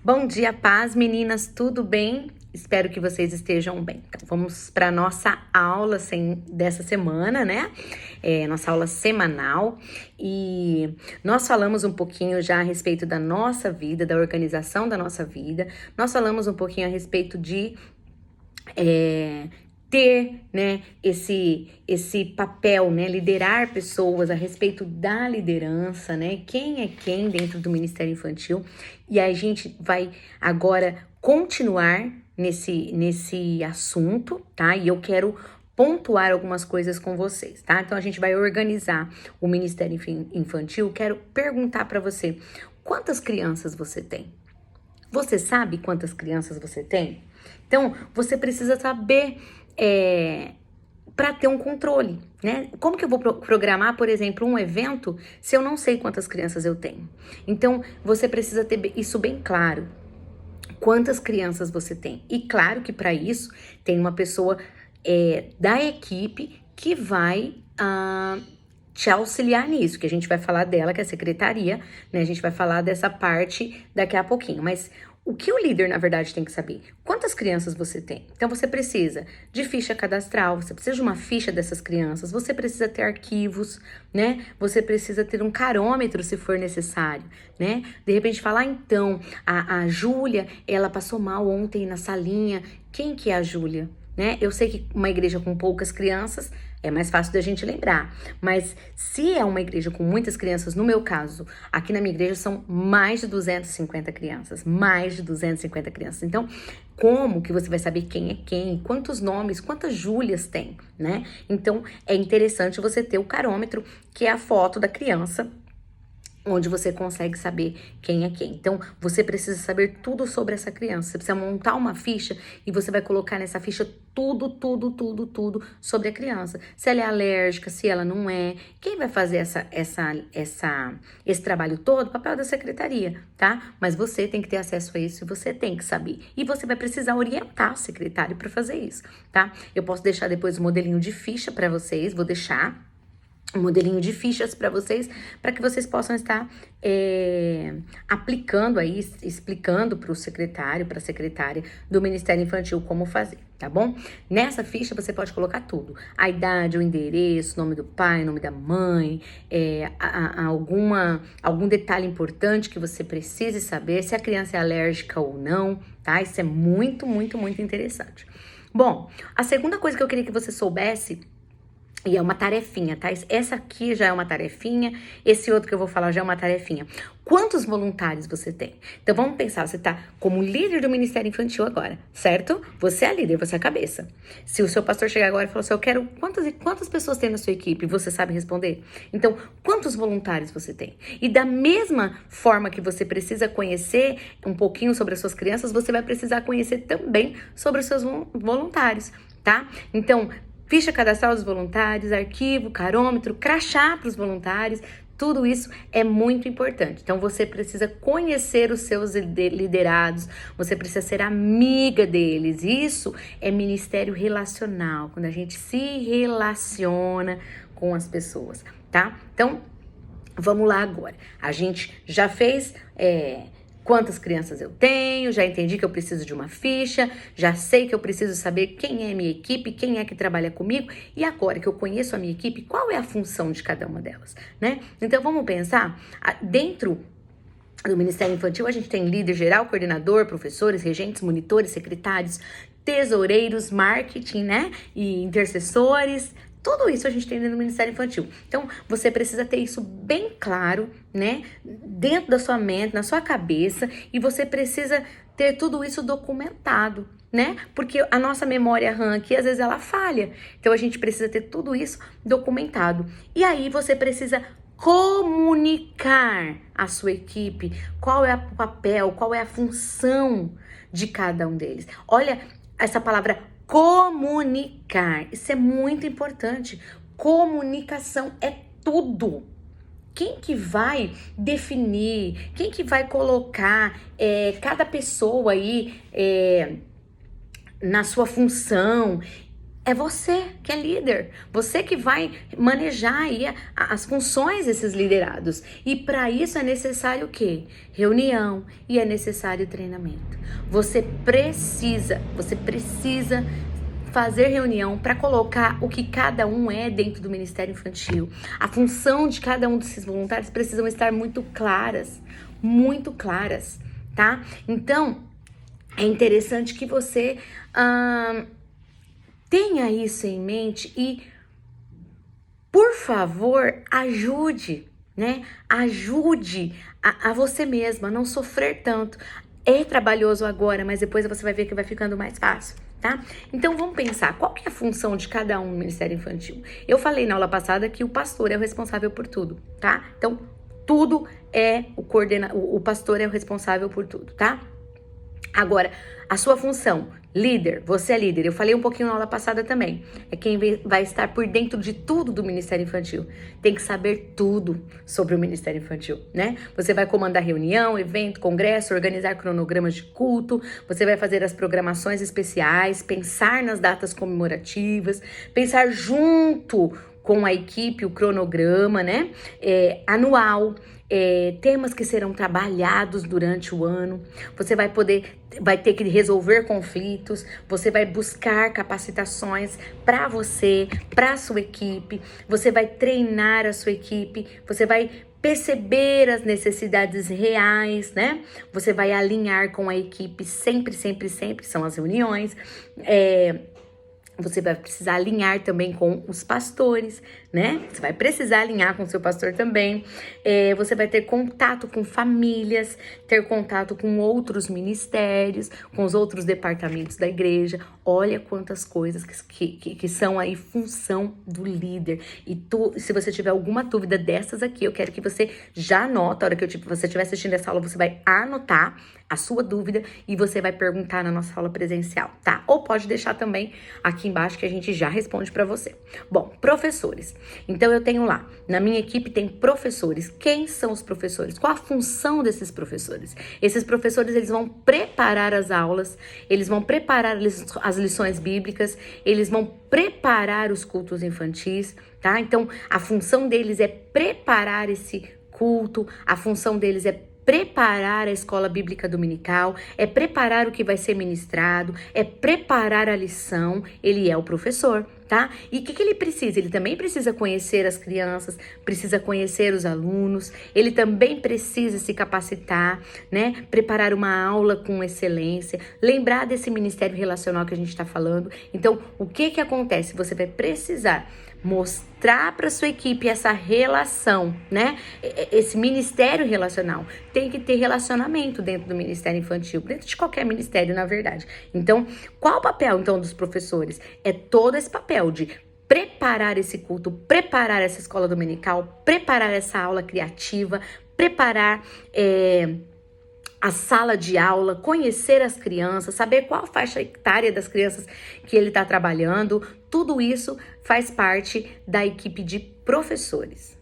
Bom dia, paz, meninas, tudo bem? Espero que vocês estejam bem. Então, vamos para nossa aula dessa semana, né? Nossa aula semanal. E nós falamos um pouquinho já a respeito da nossa vida, da organização da nossa vida. Nós falamos um pouquinho a respeito de ter, né, esse papel, né, liderar pessoas a respeito da liderança, né, quem é quem dentro do Ministério Infantil. E a gente vai agora continuar nesse assunto, tá? E eu quero pontuar algumas coisas com vocês, tá? Então a gente vai organizar o Ministério Infantil. Quero perguntar para você, quantas crianças você tem? Você sabe quantas crianças você tem? Então, você precisa saber para ter um controle, né? Como que eu vou programar, por exemplo, um evento se eu não sei quantas crianças eu tenho? Então, você precisa ter isso bem claro. Quantas crianças você tem? E claro que para isso, tem uma pessoa da equipe que vai te auxiliar nisso, que a gente vai falar dela, que é a secretaria, né? A gente vai falar dessa parte daqui a pouquinho, mas o que o líder, na verdade, tem que saber? Quantas crianças você tem? Então, você precisa de ficha cadastral, você precisa de uma ficha dessas crianças, você precisa ter arquivos, né? Você precisa ter um carômetro, se for necessário, né? De repente, falar, então, a Júlia, ela passou mal ontem na salinha. Quem que é a Júlia? Né? Eu sei que uma igreja com poucas crianças é mais fácil da gente lembrar, mas se é uma igreja com muitas crianças, no meu caso, aqui na minha igreja são mais de 250 crianças, mais de 250 crianças. Então, como que você vai saber quem é quem, quantos nomes, quantas Júlias tem, né? Então, é interessante você ter o carômetro, que é a foto da criança, onde você consegue saber quem é quem. Então, você precisa saber tudo sobre essa criança. Você precisa montar uma ficha e você vai colocar nessa ficha tudo sobre a criança. Se ela é alérgica, se ela não é. Quem vai fazer esse trabalho todo? O papel da secretaria, tá? Mas você tem que ter acesso a isso e você tem que saber. E você vai precisar orientar o secretário para fazer isso, tá? Eu posso deixar depois o modelinho de ficha para vocês, vou deixar um modelinho de fichas para vocês, para que vocês possam estar aplicando aí, explicando para o secretário, para a secretária do Ministério Infantil como fazer, tá bom? Nessa ficha você pode colocar tudo: a idade, o endereço, nome do pai, nome da mãe, algum detalhe importante que você precise saber, se a criança é alérgica ou não, tá? Isso é muito interessante. Bom, a segunda coisa que eu queria que você soubesse, e é uma tarefinha, tá? Essa aqui já é uma tarefinha, esse outro que eu vou falar já é uma tarefinha. Quantos voluntários você tem? Então, vamos pensar, você tá como líder do Ministério Infantil agora, certo? Você é a líder, você é a cabeça. Se o seu pastor chegar agora e falar assim, eu quero... Quantas pessoas tem na sua equipe? Você sabe responder? Então, quantos voluntários você tem? E da mesma forma que você precisa conhecer um pouquinho sobre as suas crianças, você vai precisar conhecer também sobre os seus voluntários, tá? Então, ficha cadastral dos voluntários, arquivo, carômetro, crachá para os voluntários, tudo isso é muito importante. Então, você precisa conhecer os seus liderados, você precisa ser amiga deles. Isso é ministério relacional, quando a gente se relaciona com as pessoas, tá? Então, vamos lá agora. A gente já fez... quantas crianças eu tenho, já entendi que eu preciso de uma ficha, já sei que eu preciso saber quem é a minha equipe, quem é que trabalha comigo, e agora que eu conheço a minha equipe, qual é a função de cada uma delas, né? Então, vamos pensar, dentro do Ministério Infantil, a gente tem líder geral, coordenador, professores, regentes, monitores, secretários, tesoureiros, marketing, né? E intercessores. Tudo isso a gente tem no Ministério Infantil. Então, você precisa ter isso bem claro, né? Dentro da sua mente, na sua cabeça. E você precisa ter tudo isso documentado, né? Porque a nossa memória RAM aqui, às vezes, ela falha. Então, a gente precisa ter tudo isso documentado. E aí, você precisa comunicar à sua equipe qual é o papel, qual é a função de cada um deles. Olha essa palavra comunicar, isso é muito importante. Comunicação é tudo. Quem que vai definir, quem que vai colocar cada pessoa aí na sua função? É você que é líder, você que vai manejar aí as funções desses liderados. E para isso é necessário o quê? Reunião e é necessário treinamento. Você precisa fazer reunião para colocar o que cada um é dentro do Ministério Infantil. A função de cada um desses voluntários precisam estar muito claras, tá? Então, é interessante que você tenha isso em mente e, por favor, ajude, né? Ajude a você mesma a não sofrer tanto. É trabalhoso agora, mas depois você vai ver que vai ficando mais fácil, tá? Então vamos pensar, qual que é a função de cada um no Ministério Infantil? Eu falei na aula passada que o pastor é o responsável por tudo, tá? Então, tudo é o pastor é o responsável por tudo, tá? Agora, a sua função, líder, você é líder, eu falei um pouquinho na aula passada também, é quem vai estar por dentro de tudo do Ministério Infantil, tem que saber tudo sobre o Ministério Infantil, né? Você vai comandar reunião, evento, congresso, organizar cronogramas de culto, você vai fazer as programações especiais, pensar nas datas comemorativas, pensar junto com a equipe o cronograma, né? Anual, temas que serão trabalhados durante o ano. Você vai ter que resolver conflitos, você vai buscar capacitações para você, para a sua equipe, você vai treinar a sua equipe, você vai perceber as necessidades reais, né? Você vai alinhar com a equipe sempre, são as reuniões, você vai precisar alinhar também com os pastores, né? Você vai precisar alinhar com o seu pastor também. Você vai ter contato com famílias, ter contato com outros ministérios, com os outros departamentos da igreja. Olha quantas coisas que são aí função do líder. E se você tiver alguma dúvida dessas aqui, eu quero que você já anota. A hora que você estiver assistindo essa aula, você vai anotar a sua dúvida e você vai perguntar na nossa aula presencial, tá? Ou pode deixar também aqui embaixo que a gente já responde para você. Bom, professores. Então eu tenho lá, na minha equipe tem professores. Quem são os professores? Qual a função desses professores? Esses professores, eles vão preparar as aulas, eles vão preparar as lições bíblicas, eles vão preparar os cultos infantis, tá? Então a função deles é preparar esse culto, a função deles é preparar a escola bíblica dominical, é preparar o que vai ser ministrado, é preparar a lição. Ele é o professor, tá? E o que ele precisa? Ele também precisa conhecer as crianças, precisa conhecer os alunos, ele também precisa se capacitar, né? Preparar uma aula com excelência, lembrar desse ministério relacional que a gente está falando. Então, o que acontece? Você vai precisar mostrar para sua equipe essa relação, né? Esse ministério relacional. Tem que ter relacionamento dentro do Ministério Infantil, dentro de qualquer ministério, na verdade. Então, qual o papel, então, dos professores? É todo esse papel de preparar esse culto, preparar essa escola dominical, preparar essa aula criativa, preparar a sala de aula, conhecer as crianças, saber qual faixa etária das crianças que ele está trabalhando. Tudo isso faz parte da equipe de professores.